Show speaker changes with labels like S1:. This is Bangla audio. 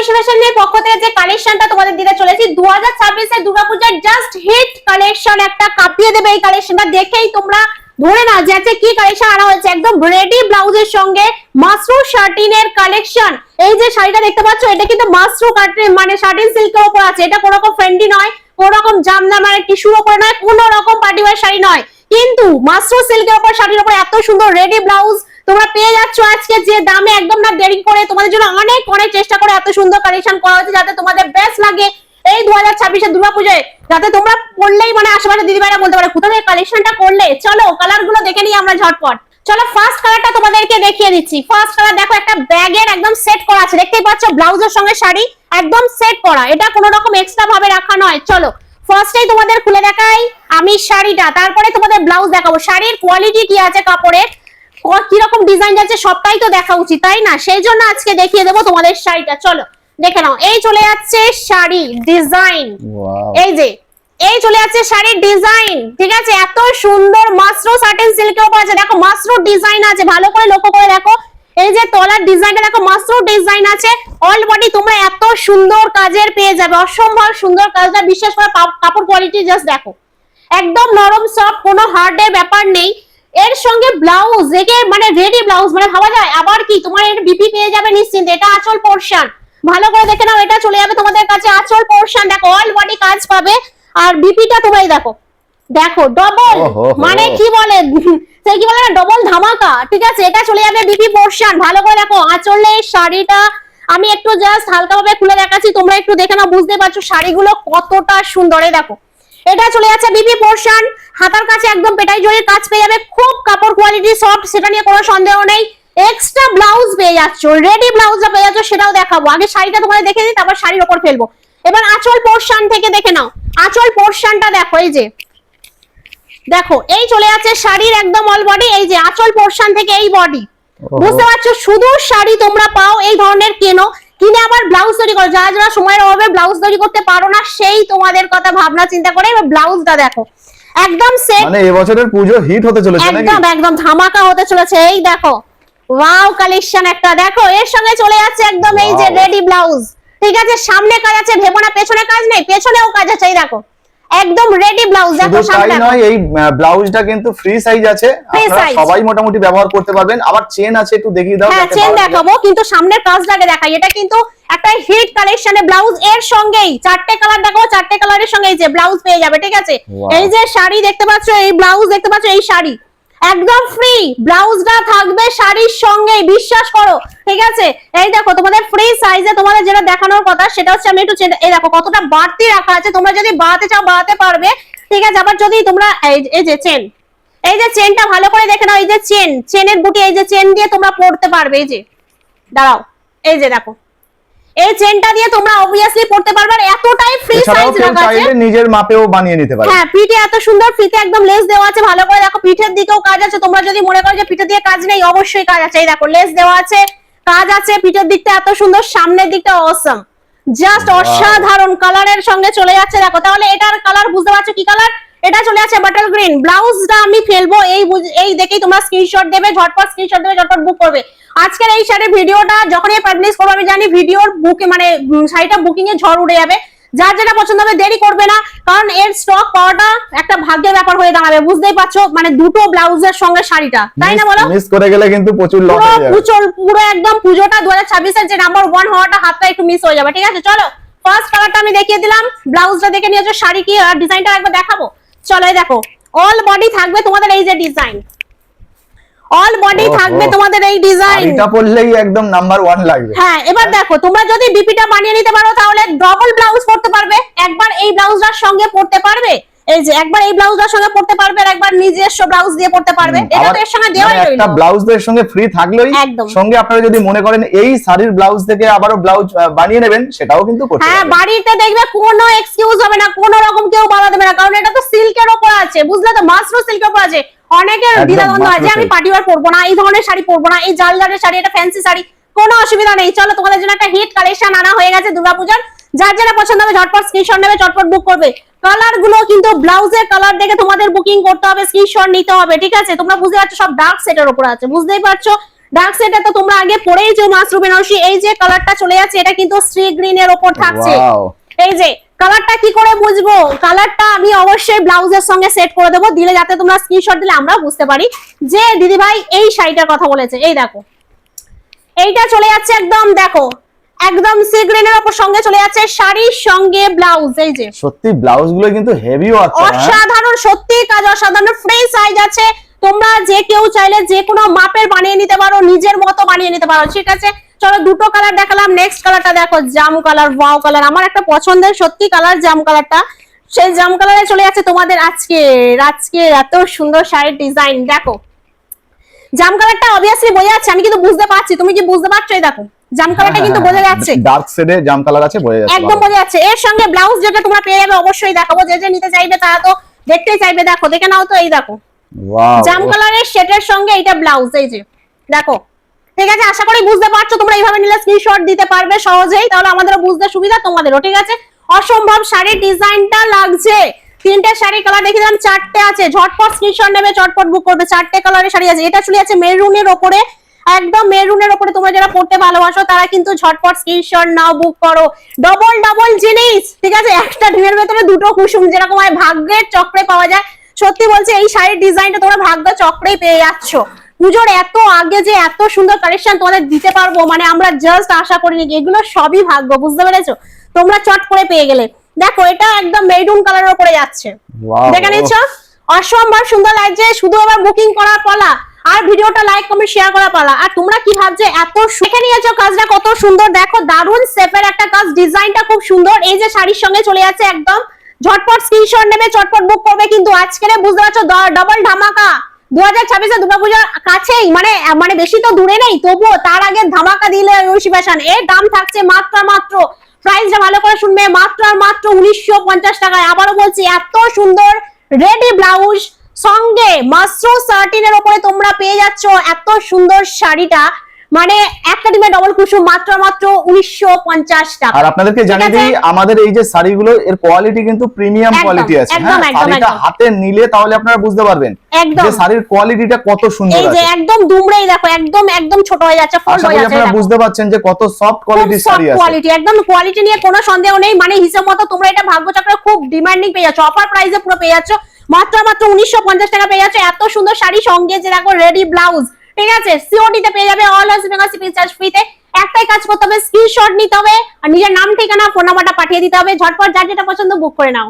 S1: ঐশী ফ্যাশনের পক্ষ থেকে যে কালেকশনটা তোমাদের দিতে চলেছি 2026 এর দুর্গাপূজার জাস্ট হিট কালেকশন, একটা কাঁপিয়ে দেবে এই কালেকশনটা দেখেই তোমরা ধরে না যে আজকে কি কালেকশন আনা হয়েছে। একদম রেডি ব্লাউজের সঙ্গে মাসরু শার্টিনের কালেকশন। এই যে শাড়িটা দেখতে পাচ্ছ এটা কিন্তু মাসরু কাটিং মানে শার্টিন সিল্কের উপর আছে। এটা কোনো রকম ফ্রেন্ডি নয়, কোনো রকম জামদানি মানে টিস্যুর উপর নয়, কোনো রকম পার্টিওয়ার শাড়ি নয়, কিন্তু মাসরু সিল্কের উপর শাড়ির উপর এত সুন্দর রেডি ব্লাউজ তোমরা পেয়ে যাচ্ছ আজকে যে দামে। একদম না দেরি করে তোমাদের জন্য অনেক অনেক চেষ্টা করে এত সুন্দর কালেকশন করা হচ্ছে যাতে তোমাদের বেস্ট লাগে এই 2026 এর দুর্গাপূজায়, যাতে তোমরা পড়লেই মানে আশেপাশে দিদিভাইরা বলতে পারে কোথা থেকে কালেকশনটা করলে। চলো কালার গুলো দেখে নিই আমরা ঝটপট। চলো ফার্স্ট কালারটা তোমাদেরকে দেখিয়ে দিচ্ছি। ফার্স্ট কালার দেখো, একটা ব্যাগের একদম সেট করা আছে, দেখতেই পাচ্ছ ব্লাউজের সঙ্গে শাড়ি একদম সেট করা, এটা কোনো রকম এক্সট্রা ভাবে রাখা নয়। চলো ফার্স্টেই তোমাদের খুলে দেখাই আমি শাড়িটা, তারপরে তোমাদের ব্লাউজ দেখাবো। শাড়ির কোয়ালিটি কি আছে, কাপড়ের কিরকম ডিজাইন যাচ্ছে সবটাই তো দেখা উচিত, তাই না? সেই জন্য আজকে দেখিয়ে দেবো তোমাদের শাড়িটা। চলো দেখে নাও। এই চলে যাচ্ছে শাড়ি ডিজাইন, এই যে এই চলে যাচ্ছে শাড়ির ডিজাইন, ঠিক আছে? এত সুন্দর মাসরু সাটিন সিল্কের উপর আছে, দেখো মাসরু ডিজাইন আছে, ভালো করে লক্ষ্য করে দেখো। এই যে তলার ডিজাইনটা দেখো মাসরু ডিজাইন আছে, অল বডি তোমরা এত সুন্দর কাজের পেয়ে যাবে, অসম্ভব সুন্দর কাজটা। বিশ্বাস করে কাপড় কোয়ালিটি জাস্ট দেখো, একদম নরম সফট, কোনো হার্ডের ব্যাপার নেই। এর সঙ্গে ব্লাউজ একে মানে রেডি ব্লাউজ মানে ভাবা যায়। আবার কি তোমার এর বিপি পেয়ে যাবে নিশ্চিন্তে। এটা আঁচল পোরশন, ভালো করে দেখে নাও, এটা চলে যাবে তোমাদের কাছে আঁচল পোরশন। দেখো অল বডি কাজ পাবে, আর বিপিটা তোমরাই দেখো, দেখো ডবল মানে কি বলে সেই কি বলে না, ডবল ধামাকা, ঠিক আছে? এটা চলে যাবে বিপি পোরশন। ভালো করে দেখো আঁচলের শাড়িটা আমি একটু জাস্ট হালকাভাবে খুলে দেখাচ্ছি, তোমরা একটু দেখে নাও, বুঝতে পারছো শাড়িগুলো কতটা সুন্দর। এই দেখো এটা চলে যাচ্ছে বিপি পোরশন, হাতার কাছে একদম পেটাই জড়ির কাজ পেয়ে যাবে, খুব কাপড় কোয়ালিটি সফট, সেটা নিয়ে কোনো সন্দেহ নেই। এক্সট্রা ব্লাউজ পেয়ে যাচ্ছ, রেডি ব্লাউজটা পেয়ে যাচ্ছ, সেটাও দেখাবো। আগে শাড়িটা তোমাদের দেখে দিই, তারপর শাড়ির উপর ফেলবো। এবার আঁচল পোরশন থেকে দেখে নাও, আঁচল পোরশনটা দেখো, এই যে দেখো এই চলে যাচ্ছে শাড়ির একদম অল বডি, এই যে আঁচল পোরশন থেকে এই বডি, বুঝতে পারছো? শুধু শাড়ি তোমরা পাও এই ধরনের কেনো, কিনে আবার ব্লাউজ তৈরি করো। যারা যারা সময়ের অভাবে ব্লাউজ তৈরি করতে পারো না, সেই তোমাদের কথা ভাবনা চিন্তা করে এবার ব্লাউজটা দেখো একদম সেট,
S2: মানে এবছরের পুজো হিট হতে চলেছে নাকি?
S1: একদম একদম ধামাকা হতে চলেছে। এই দেখো ওয়াও কালেকশন একটা দেখো, এর সঙ্গে চলে যাচ্ছে একদম এই যে রেডি ব্লাউজ, ঠিক আছে? সামনে কাজ আছে, ভেবো না পেছনে কাজ নেই, পেছনেও কাজ আছে। এই দেখো একদম রেডি ব্লাউজ, দেখো সামনে
S2: নয় এই ব্লাউজটা কিন্তু ফ্রি সাইজ আছে, আপনারা সবাই মোটামুটি ব্যবহার করতে পারবেন। আবার চেন আছে, একটু দেখিয়ে দাও।
S1: হ্যাঁ চেন দেখাবো, কিন্তু সামনের কাজটাকে দেখাই। এটা কিন্তু একটা হিট কালেকশনে ব্লাউজ, এর সঙ্গেই চারটে কালার দেখো, চারটে কালারের সঙ্গে এই যে ব্লাউজ পেয়ে যাবে, ঠিক আছে? এই যে শাড়ি দেখতে পাচ্ছ, এই ব্লাউজ দেখতে পাচ্ছ, এই শাড়ি একদম ফ্রি, ব্লাউজটা থাকবে শাড়ির সঙ্গেই, বিশ্বাস করো, ঠিক আছে? এই দেখো তোমাদের ফ্রি সাইজে তোমাদের যেটা দেখানোর কথা সেটা হচ্ছে, আমি একটু এই দেখো কতটা বাড়তি রাখা আছে, তোমরা যদি বাড়াতে চাও বাড়াতে পারবে, ঠিক আছে? আবার যদি তোমরা এই যে চেন, এই যে চেনটা ভালো করে দেখে নাও, এই যে চেন, চেনের বুটি, এই যে চেন দিয়ে তোমরা পড়তে পারবে। এই যে দাঁড়াও, এই যে দেখো এই চেনটা দিয়ে তোমরা অবভিয়াসলি পড়তে পারবে, আর এতটাই ফ্রি সাইজ রাখা আছে,
S2: চাইলে নিজের মাপেও বানিয়ে নিতে পারবে।
S1: হ্যাঁ পিঠে এত সুন্দর ফ্রিতে একদম লেস দেওয়া আছে, ভালো করে দেখো পিঠের দিকেও কাজ আছে। তোমরা যদি মনে করো যে পিঠে দিয়ে কাজ নেই, অবশ্যই কাজ আছে। এই দেখো লেস দেওয়া আছে, কাজ আছে, পিঠের দিকটা এত সুন্দর, সামনের দিকটা অসম, জাস্ট অসাধারণ কালারের সঙ্গে চলে যাচ্ছে। দেখো তাহলে এটার কালার বুঝতে পারছো কি কালার? এটা চলে যাচ্ছে বাটার গ্রিন। ব্লাউজটা আমি ফেলবো, এই দেখেই তোমরা স্ক্রিনশট দেবে, ঝটপট স্ক্রিনশট দেবে, ঝটপট বুক করবে। আজকের এই শাড়ির ভিডিওটা যখনই পাবলিশ করবো, আমি জানি ভিডিওর বুকে মানে শাড়িটা বুকিং এ ঝড় উড়ে যাবে। যার যেটা পছন্দ হবে দেরি করবে না, কারণ এর স্টক পাওয়াটা একটা ভাগ্যের ব্যাপার হয়ে দাঁড়াবে, বুঝতেই পারছো? মানে দুটো ব্লাউজের সঙ্গে শাড়িটা, তাই না বলো?
S2: মিস করে গেলে কিন্তু প্রচুর লস হয়ে যাবে।
S1: পুরো একদম পুজোটা 2026 এর যে নাম্বার 1 হওয়াটা হাতটা একটু মিস হয়ে যাবে, ঠিক আছে? চলো ফার্স্ট কালারটা আমি দেখিয়ে দিলাম, ব্লাউজটা দেখে নিয়েছো, শাড়ি কি আর ডিজাইনটা একবার দেখাবো। চলো এই দেখো অল বডি থাকবে তোমাদের এই যে ডিজাইন, অল বডি থাকবে তোমাদের এই ডিজাইন,
S2: এটা পরলেই একদম নাম্বার 1 লাগবে।
S1: হ্যাঁ এবার দেখো তোমরা যদি বিপিটা বানিয়ে নিতে পারো তাহলে ডবল ব্লাউজ পরতে পারবে, একবার এই ব্লাউজটার সঙ্গে পরতে পারবে, এই যে একবার এই ব্লাউজটার সঙ্গে পরতে পারবে, আর একবার নিজস্ব ব্লাউজ দিয়ে পরতে পারবে। এটা তো এর সঙ্গে দেওয়াই রইলো,
S2: একটা ব্লাউজের সঙ্গে ফ্রি থাকলোই, সঙ্গে আপনারা যদি মনে করেন এই শাড়ির ব্লাউজ থেকে আবারো ব্লাউজ বানিয়ে নেবেন, সেটাও কিন্তু করতে পারবেন।
S1: হ্যাঁ বাড়িতে দেখবে কোনো এক্সকিউজ হবে না, কোনো রকম কেউ বাধা দেবে না, কারণ এটা তো সিল্কের উপর আছে, বুঝলে তো? মাসরু সিল্কের উপর আছে। অনেকের দ্বিধাদ্বন্দ্ব আছে, আমি পার্টিওয়ার পরবো না, এই ধরনের শাড়ি পরবো না, এই জালদারের শাড়ি, এটা ফ্যান্সি শাড়ি, কোনো অসুবিধা নেই। চলো তোমাদের জন্য একটা হিট কালেকশন আনা হয়ে গেছে দুর্গাপূজার, যার যেটা পছন্দ হবে ঝটপট স্ক্রিনশট নেবে, ঝটপট বুক করবে। কালার গুলো কিন্তু ব্লাউজের কালার দেখে তোমাদের বুকিং করতে হবে, স্ক্রিনশট নিতে হবে, ঠিক আছে? তোমরা বুঝতে পারছো সব ডার্ক সেটের উপর আছে, বুঝতেই পারছো ডার্ক সেটে তো তোমরা আগে পরেইছো মাশরুম বেনারসি, এই যে কালারটা চলে যাচ্ছে এটা কিন্তু স্ট্রি গ্রিন এর উপর থাকছে। এই যে কালারটা কি করে বুঝবো, কালারটা আমি অবশ্যই ব্লাউজের সঙ্গে সেট করে দেবো, দিলে যাতে তোমরা স্ক্রিনশট দিলে আমরা বুঝতে পারি যে দিদি ভাই এই শাড়িটার কথা বলেছে। এই দেখো এইটা চলে যাচ্ছে একদম, দেখো একদম সি গ্রিনের উপর সঙ্গে চলে যাচ্ছে শাড়ির সঙ্গে ব্লাউজ। এই যে
S2: সত্যি ব্লাউজ গুলো কিন্তু হেভিও আছে,
S1: অসাধারণ, সত্যি কাজ অসাধারণ, ফ্রি সাইজ আছে, তোমরা যে কেউ চাইলে যে কোনো মাপের বানিয়ে নিতে পারো, নিজের মতো বানিয়ে নিতে পারো। ঠিক আছে, চলো দুটো কালার দেখালাম, নেক্সট কালারটা দেখো জাম কালার, ওয়াও কালার, আমার একটা পছন্দের সত্যি কালার জাম কালারটা। সেই জাম কালারে চলে যাচ্ছে তোমাদের আজকে এত সুন্দর শাড়ির ডিজাইন। দেখো জাম কালারটা অবভিয়াসলি বোঝা যাচ্ছে, আমি কিন্তু বুঝতে পারছি, তুমি কি বুঝতে পারছো? এই দেখো জাম কালারটা কিন্তু বোঝা যাচ্ছে,
S2: ডার্ক শেডে জাম কালার আছে, বোঝা যাচ্ছে,
S1: একদম বোঝা যাচ্ছে। এর সঙ্গে ব্লাউজ যেটা তোমরা পেয়ে যাবে অবশ্যই দেখাবো, যে যে নিতে চাইবে তারা তো দেখতেই চাইবে। দেখো দেখে নাও তো, এই দেখো জাম কালারের সেটের সঙ্গে এইটা ব্লাউজ। এই যে দেখো, ঠিক আছে, আশা করি বুঝতে পারছো। তোমরা এইভাবে নিলে স্ক্রিনশট দিতে পারবে সহজেই, তাহলে আমাদেরও বুঝতে সুবিধা, তোমাদেরও। ঠিক আছে, অসম্ভব শাড়ির ডিজাইনটা লাগছে। তিনটে শাড়ি কালার দেখে দিলাম, চারটে আছে, ঝটপট স্ক্রিনশট নেবে, চটপট বুক করবে। চারটে কালারের শাড়ি আছে, এটা চলে আছে মেরুনের ওপরে, একদম মেরুনের ওপরে। তোমরা যারা পড়তে ভালোবাসো তারা কিন্তু ঝটপট স্ক্রিনশট নাও, বুক করো। ডবল ডবল জিনিস, ঠিক আছে, একটা ঢিমের ভেতরে দুটো কুসুম, যেরকম হয় ভাগ্যের চক্রে পাওয়া যায়। সত্যি বলছি এই শাড়ির ডিজাইনটা তোমরা ভাগ্য চক্রেই পেয়ে যাচ্ছ। পুজোর এত আগে যে এত সুন্দর কালেকশন তোমাদের দিতে পারবো, মানে আমরা জাস্ট আশা করিনি। এগুলো সবই ভাগ্য, বুঝতে পেরেছো? তোমরা চট করে পেয়ে গেলে। দেখো এটা একদম মেরুন কালারের উপরে যাচ্ছে, দেখে নিচ্ছ, অসম্ভব সুন্দর লাগছে। শুধু এবার বুকিং করার পালা, আর ভিডিওটা লাইক কমেন্ট শেয়ার করা পালা। আর তোমরা কি ভাবছো এত শিখে নিয়েছো, কাজটা কত সুন্দর, দেখো দারুন শেপের একটা কাজ, ডিজাইনটা খুব সুন্দর। এই যে শাড়ির সঙ্গে চলে যাচ্ছে একদম, ঝটপট স্ক্রিনশট নেবে, চটপট বুক করবে। কিন্তু আজকে বুঝতে পারছো ডবল ধামাকা, 2026 দুর্গাপূজার কাছেই, মানে বেশি তো দূরে নেই, তবুও তার আগে ধামাকা দিলে ঐশী ফ্যাশন। এর দাম থাকছে মাত্র প্রাইসটা ভালো করে শুনবে, মাত্র 1950 টাকায়। আবারও বলছি, এত সুন্দর রেডি ব্লাউজ সঙ্গে মাশরুম সার্টিনের উপরে তোমরা পেয়ে যাচ্ছ এত সুন্দর শাড়িটা, মানে একটা ডিমে ডবল কুসুম, মাত্র 1950 টাকা।
S2: আর আপনাদেরকে জানিয়ে দিই, আমাদের এই যে শাড়িগুলো এর কোয়ালিটি কিন্তু প্রিমিয়াম কোয়ালিটি আছে। হ্যাঁ, শাড়িটা হাতে নিলে তাহলে আপনারা বুঝতে পারবেন যে শাড়ির কোয়ালিটিটা কত সুন্দর আছে।
S1: এই যে একদম দুমড়েই দেখো, একদম ছোট হয়ে যাচ্ছে, ফোল্ড হয়ে যাচ্ছে।
S2: আপনারা বুঝতে পারছেন যে কত সফট কোয়ালিটির শাড়ি আছে।
S1: কোয়ালিটি একদম, কোয়ালিটি নিয়ে কোনো সন্দেহ নেই। মানে হিসাব মতো তোমরা এটা ভাগ্যচক্রে খুব ডিমান্ডিং পেয়ে যাচ্ছ, অফার প্রাইসে পুরো পেয়ে যাচ্ছ, মাত্র 1950 টাকা পেয়ে যাচ্ছ এত সুন্দর শাড়ি সঙ্গে যে দেখো রেডি ব্লাউজ। ঠিক আছে, সিওডি তে পেয়ে যাবে, all over Bengal shipping charge ফ্রিতে। একটাই কাজ করতে হবে, স্ক্রিনশট নিতে হবে আর নিজের নাম ঠিকানা ফোন নাম্বারটা পাঠিয়ে দিতে হবে। ঝটপট যার যেটা পছন্দ বুক করে নাও।